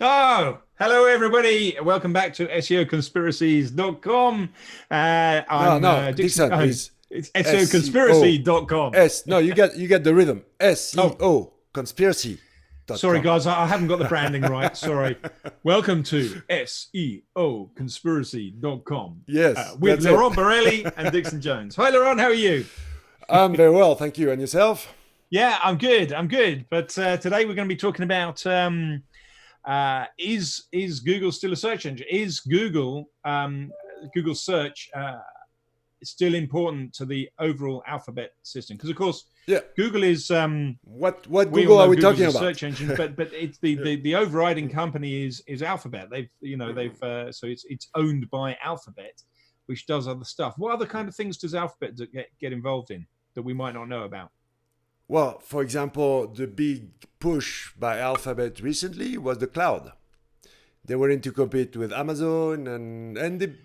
Oh, hello everybody. Welcome back to SEOconspiracies.com. No, I'm no, Dixon. Dixon is It's SEO. SEOconspiracy.com. S. No, you get the rhythm. Oh, SEO sorry conspiracy.com. guys, I haven't got the branding right. Sorry. Welcome to SEOconspiracy.com Yes, with that's it. Laurent Borelli and Dixon Jones. Hi Laurent, how are you? I'm very well, thank you. And yourself? Yeah, I'm good. I'm good. But today we're going to be talking about is Google still a search engine? Is Google search still important to the overall alphabet system? Because of course, Yeah. Google is What we all Google are know we Google's talking a about? search engine, but it's the, Yeah. the overriding company is Alphabet. They've so it's owned by Alphabet, which does other stuff. What other kind of things does Alphabet get involved in that we might not know about? Well, for example, the big push by Alphabet recently was the cloud. They were in to compete with Amazon, and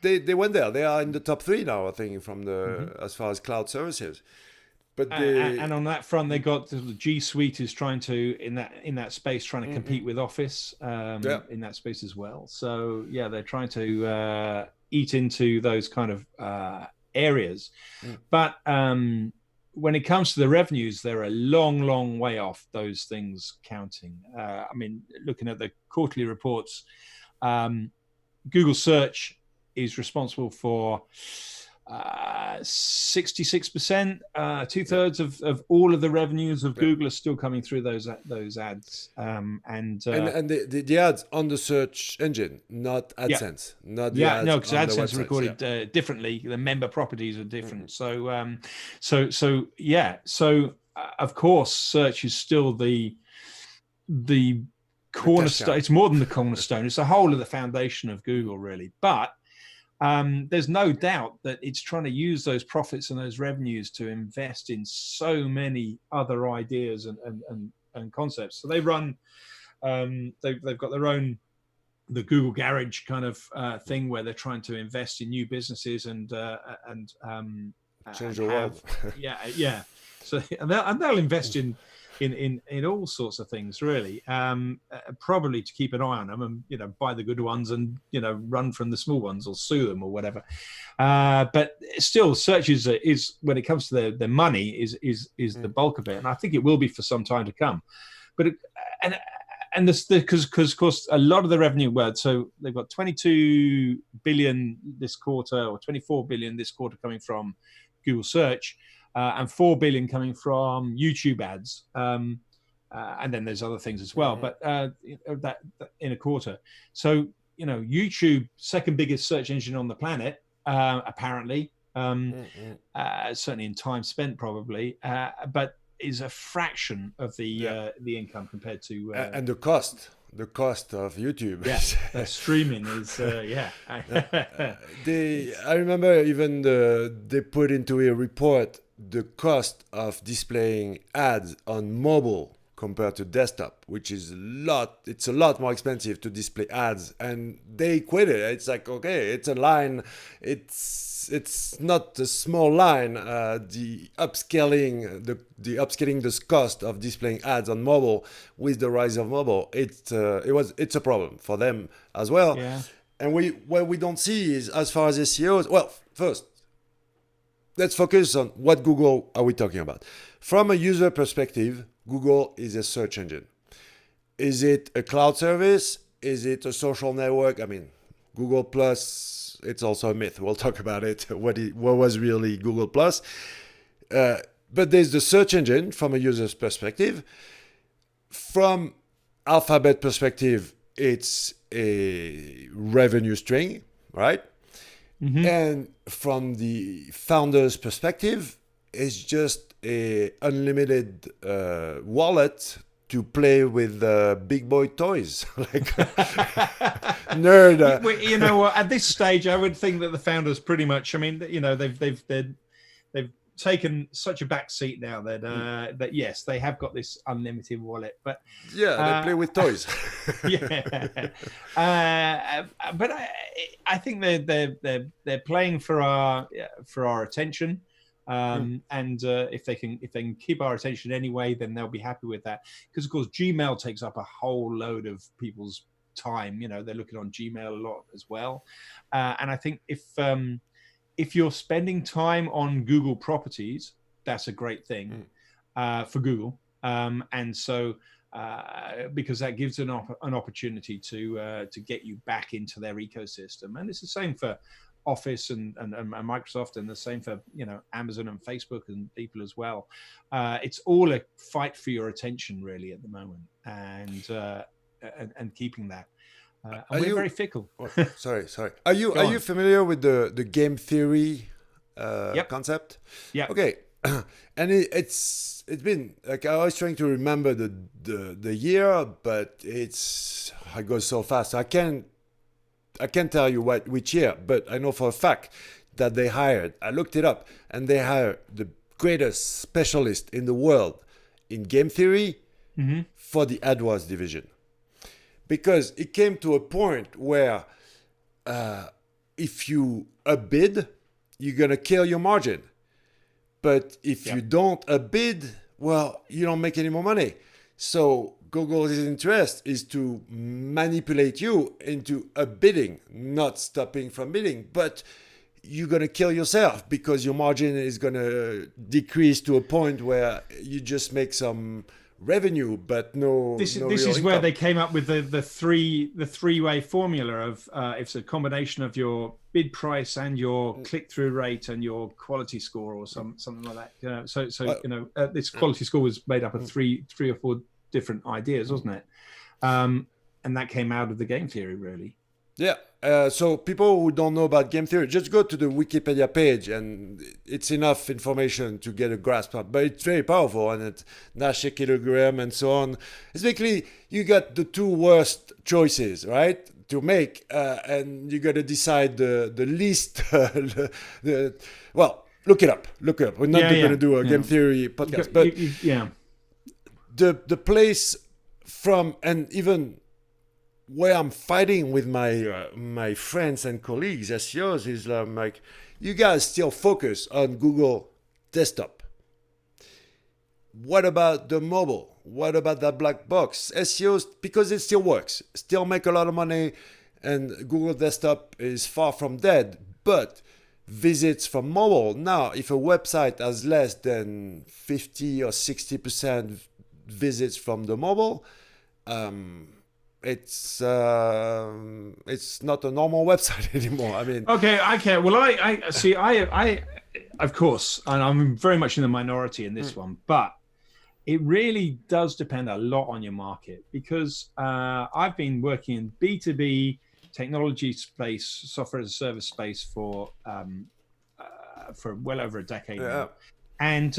they went there. They are in the top three now, I think, from Mm-hmm. the as far as cloud services. But they, And on that front, they got the Gsuite is trying to in that space trying to compete with Office yeah. in that space as well. So yeah, they're trying to eat into those kind of areas. Mm. But when it comes to the revenues, they're a long, long way off those things counting. I mean, looking at the quarterly reports, um, Google search is responsible for 66%, Yeah. two-thirds of all of the revenues of Yeah. Google are still coming through those ads. And And the ads on the search engine, not yeah, AdSense, not the yeah, ads no, because on the AdSense are websites. Yeah. recorded differently. The member properties are Mm-mm. different. So yeah. So of course, search is still the The cash cornerstone. cow. It's more than the cornerstone. It's the whole of the foundation of Mm. Google, really. But there's no doubt that it's trying to use those profits and those revenues to invest in so many other ideas and concepts. So they run, they've got their own the Google Garage kind of Mm. thing where they're trying to invest in new businesses Change and the have world. yeah. So and they'll invest in all sorts of things really, probably to keep an eye on them and buy the good ones and run from the small ones or sue them or whatever. But still, search is when it comes to their money is the Mm. bulk of it, and I think it will be for some time to come. But and this because of course a lot of the revenue so they've got 22 billion this quarter or 24 billion this quarter coming from Google search, and 4 billion coming from YouTube ads, and then there's other things as well, Mm-mm. but that in a quarter. So YouTube, second biggest search engine on the planet, apparently, Mm-mm. certainly in time spent probably, but is a fraction of Yeah. the income compared to And the cost of YouTube. yeah, streaming is yeah. Uh, I remember even they put into a report the cost of displaying ads on mobile compared to desktop, which is it's a lot more expensive to display ads, and they equate it. It's like, okay, it's a line, it's not a small line. The upscaling the cost of displaying ads on mobile with the rise of mobile, it's a problem for them as well. Yeah. And what we don't see is, as far as SEOs, well, first, let's focus on what Google are we talking about. From a user perspective, Google is a search engine. Is it a cloud service? Is it a social network? I mean, Google Plus, it's also a myth. We'll talk about it. What was really Google Plus? But there's the search engine from a user's perspective. From Alphabet perspective, it's a revenue string, right? Mm-hmm. And from the founder's perspective, it's just a unlimited wallet to play with big boy toys, like nerd. You know what? At this stage, I would think that the founders pretty much. I mean, they've taken such a back seat now that that yes, they have got this unlimited wallet, but Yeah, they uh, play with toys. yeah. But I think they're playing for our attention. Mm, And if they can keep our attention anyway, then they'll be happy with that. Because of course, Gmail takes up a whole load of people's time. They're looking on Gmail a lot as well. And I think if you're spending time on Google properties, that's a great thing for Google. And so because that gives an opportunity to get you back into their ecosystem. And it's the same for Office and Microsoft, and the same for Amazon and Facebook and people as well. It's all a fight for your attention really at the moment, and keeping that. And we're very fickle. Sorry. Are you familiar with the game theory concept? Yeah. Okay. And it's been like, I was trying to remember the year, but it goes so fast. I can't tell you which year, but I know for a fact that I looked it up, and they hired the greatest specialist in the world in game theory for the AdWords division. Because it came to a point where if you bid, you're going to kill your margin. But if you don't bid, well, you don't make any more money. So Google's interest is to manipulate you into bidding, not stopping from bidding. But you're going to kill yourself because your margin is going to decrease to a point where you just make some revenue, but this is where they came up with the three-way formula of it's a combination of your bid price and your click-through rate and your quality score or something like that. This quality score was made up of three or four different ideas, wasn't it? And that came out of the game theory, really. Yeah. So people who don't know about game theory, just go to the Wikipedia page, and it's enough information to get a grasp of. But it's very powerful, and it's Nash kilogram and so on. It's basically you got the two worst choices, right, to make, and you got to decide the least. Well, look it up. We're not going to do a game theory podcast, but the place from, and even where I'm fighting with my friends and colleagues, SEOs, is like, you guys still focus on Google desktop. What about the mobile? What about that black box? SEOs, because it still works, still make a lot of money, and Google desktop is far from dead. But visits from mobile, now, if a website has less than 50 or 60% visits from the mobile, it's not a normal website anymore. I mean, okay. Well, I see. I of course, and I'm very much in the minority in this one, but it really does depend a lot on your market, because I've been working in B2B technology space, software as a service space for well over a decade now, and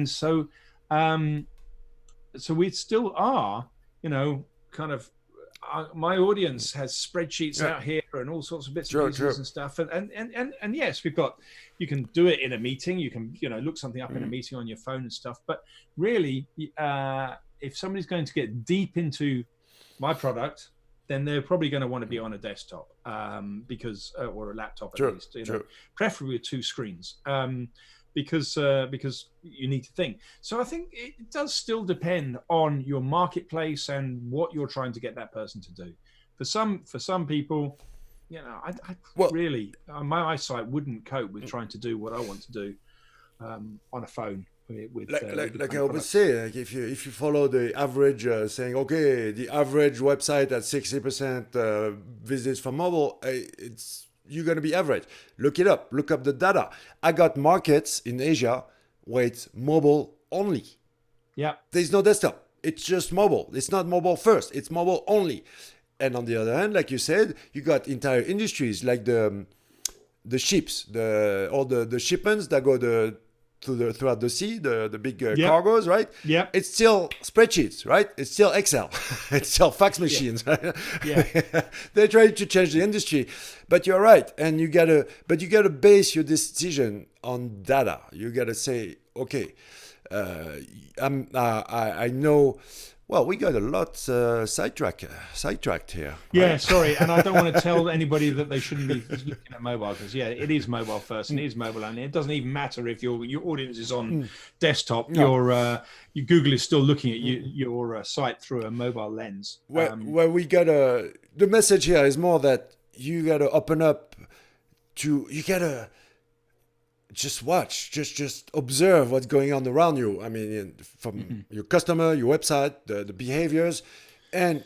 so we still are, kind of. My audience has spreadsheets out here and all sorts of bits and pieces and stuff, and yes, you can do it in a meeting, you can look something up in a meeting on your phone and stuff, but really if somebody's going to get deep into my product, then they're probably going to want to be on a desktop, because or a laptop at least, preferably with two screens, because you need to think. So I think it does still depend on your marketplace and what you're trying to get that person to do. For some people, really, my eyesight wouldn't cope with trying to do what I want to do on a phone. Like I always say, like if you follow the average, saying, okay, the average website at 60% visits from mobile, you're going to be average. Look it up. Look up the data. I got markets in Asia where it's mobile only. Yeah. There's no desktop. It's just mobile. It's not mobile first. It's mobile only. And on the other hand, like you said, you got entire industries like the ships, all the shipments that go throughout the sea, the big cargoes, right? Yeah. It's still spreadsheets, right? It's still Excel. It's still fax machines. Right? Yeah. They're trying to change the industry, but you're right. And you gotta base your decision on data. You gotta say, okay, I know. Well, we got a lot sidetracked here. Yeah, right? Sorry, and I don't want to tell anybody that they shouldn't be looking at mobile, because it is mobile first and it is mobile only. It doesn't even matter if your audience is on desktop. No. Your Google is still looking at your site through a mobile lens. Where we gotta the message here is more that you gotta open up to, you gotta just watch, just observe what's going on around you. I mean, from your customer, your website, the behaviors. And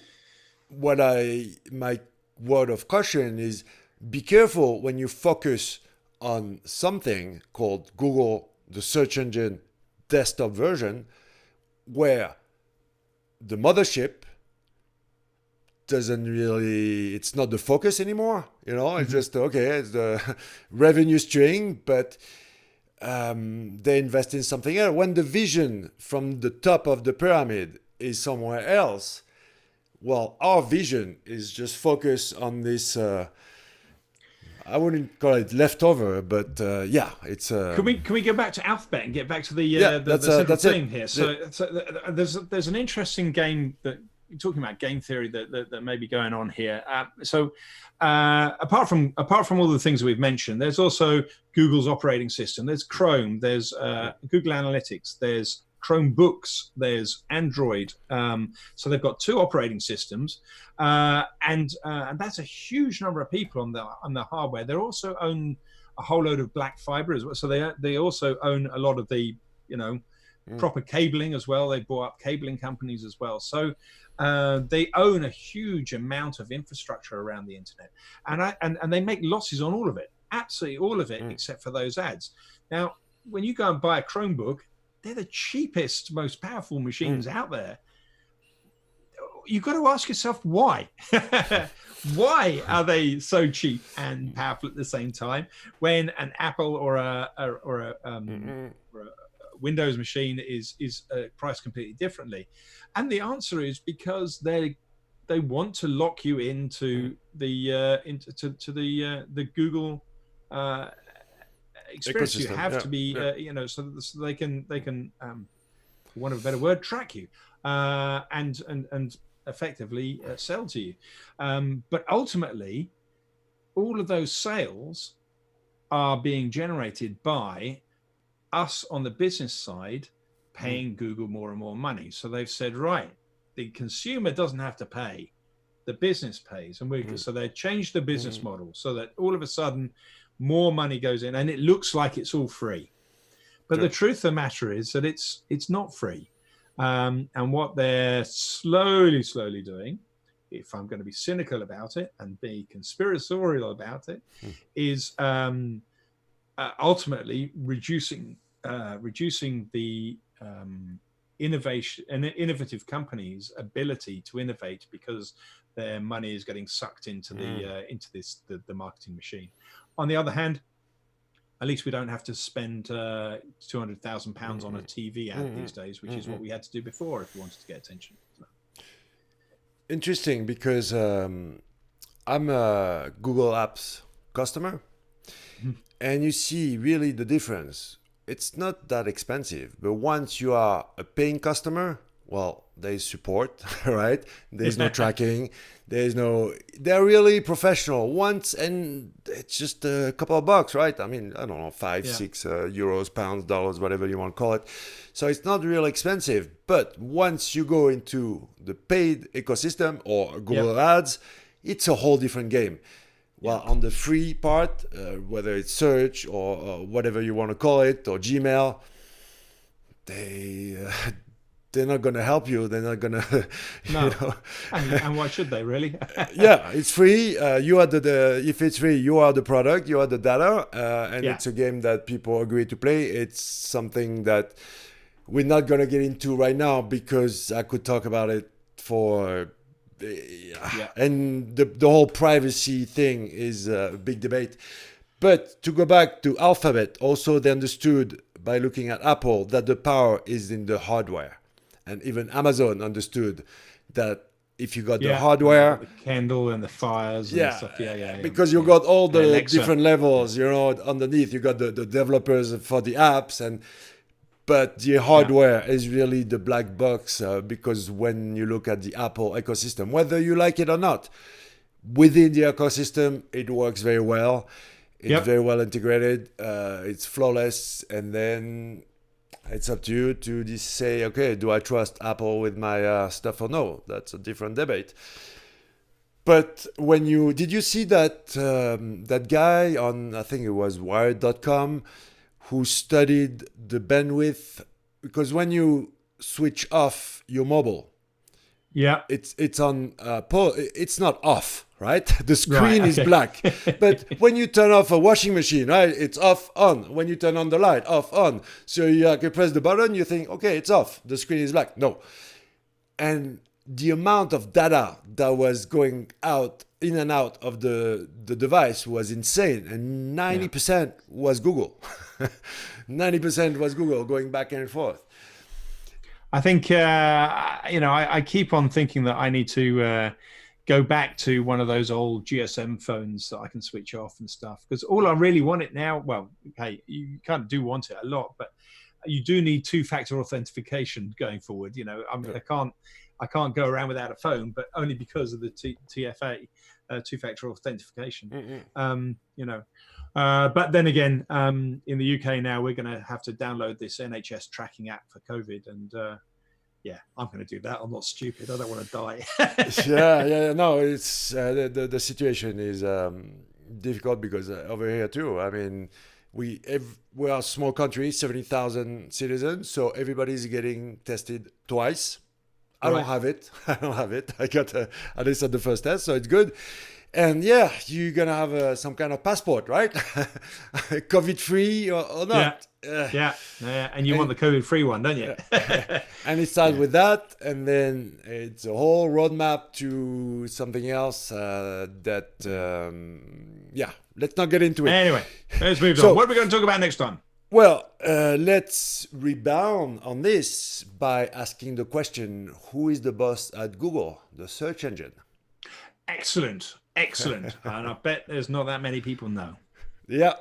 my word of caution is, be careful when you focus on something called Google, the search engine desktop version, where the mothership doesn't really, it's not the focus anymore. It's just, okay, it's the revenue string, but they invest in something else. When the vision from the top of the pyramid is somewhere else, well, our vision is just focused on this, I wouldn't call it leftover, but yeah, it's. Can we go back to Alphabet and get back to the central theme here? So there's an interesting game that you're talking about, game theory that may be going on here. Apart from all the things we've mentioned, there's also Google's operating system. There's Chrome. There's Google Analytics. There's Chromebooks, there's Android. So they've got two operating systems, and that's a huge number of people on the hardware. They also own a whole load of black fiber as well. So they also own a lot of the proper cabling as well. They bought up cabling companies as well. So they own a huge amount of infrastructure around the internet, and they make losses on all of it, absolutely all of it, except for those ads. Now, when you go and buy a Chromebook, they're the cheapest, most powerful machines out there. You've got to ask yourself why. Why are they so cheap and powerful at the same time, when an Apple or a Windows machine is priced completely differently? And the answer is because they want to lock you into the Google experience. You have to be so they can for want of a better word, track you and effectively sell to you. But ultimately, all of those sales are being generated by us on the business side paying Google more and more money. So they've said, right, the consumer doesn't have to pay, the business pays. And so they changed the business model so that all of a sudden more money goes in and it looks like it's all free. But the truth of the matter is that it's not free. And what they're slowly doing, if I'm going to be cynical about it and be conspiratorial about it, is ultimately reducing the innovative companies' ability to innovate, because their money is getting sucked into the marketing machine. On the other hand, at least we don't have to spend £200,000 on a TV ad these days, which is what we had to do before if we wanted to get attention. So. Interesting, because I'm a Google Apps customer, and you see really the difference. It's not that expensive, but once you are a paying customer, well, there's support, right? There's no tracking. They're really professional once, and it's just a couple of bucks, right? I mean, I don't know, 5, 6 euros, pounds, dollars, whatever you want to call it. So it's not really expensive. But once you go into the paid ecosystem or Google Ads, it's a whole different game. Well, on the free part, whether it's search or whatever you want to call it, or Gmail, they're not going to help you. They're not going to, no. And why should they, really? Yeah, it's free. You are if it's free, you are the product, you are the data, and it's a game that people agree to play. It's something that we're not going to get into right now, because I could talk about it for... And the whole privacy thing is a big debate. But to go back to Alphabet, also they understood by looking at Apple that the power is in the hardware. And even Amazon understood that if you got the hardware, the Kindle and the Fires and stuff. Because you got all the different levels, underneath. You got the developers for the apps, but the hardware is really the black box, because when you look at the Apple ecosystem, whether you like it or not, within the ecosystem, it works very well. It's very well integrated. It's flawless. And then it's up to you to just say, okay, do I trust Apple with my stuff or no? That's a different debate. But when did you see that that guy on, I think it was Wired.com, who studied the bandwidth, because when you switch off your mobile, yeah, it's on it's not off, right? The screen is okay. black. But when you turn off a washing machine, right, it's off on. When you turn on the light, off on. So you can press the button, you think, okay, it's off. The screen is black. No. And the amount of data that was going out, in and out of the device was insane. And 90% was Google. 90% was Google going back and forth. I think, I keep on thinking that I need to go back to one of those old GSM phones that I can switch off and stuff. Because all I really want it now, well, hey, you kind of do want it a lot, but you do need two-factor authentication going forward. I can't go around without a phone, but only because of the TFA, two-factor authentication. But then again, in the UK now, we're going to have to download this NHS tracking app for COVID. And I'm going to do that. I'm not stupid. I don't want to die. No, it's the situation is difficult because over here too, I mean, we are a small country, 70,000 citizens. So everybody's getting tested twice. I don't have it. I got at least at the first test, so it's good. And you're going to have some kind of passport, right? COVID-free or not. And you want the COVID-free one, don't you? And it starts with that, and then it's a whole roadmap to something else let's not get into it. Anyway, let's move on. What are we going to talk about next time? Well, let's rebound on this by asking the question, who is the boss at Google, the search engine? Excellent. And I bet there's not that many people know. Yeah.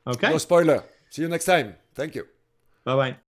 Okay. No spoiler. See you next time. Thank you. Bye-bye.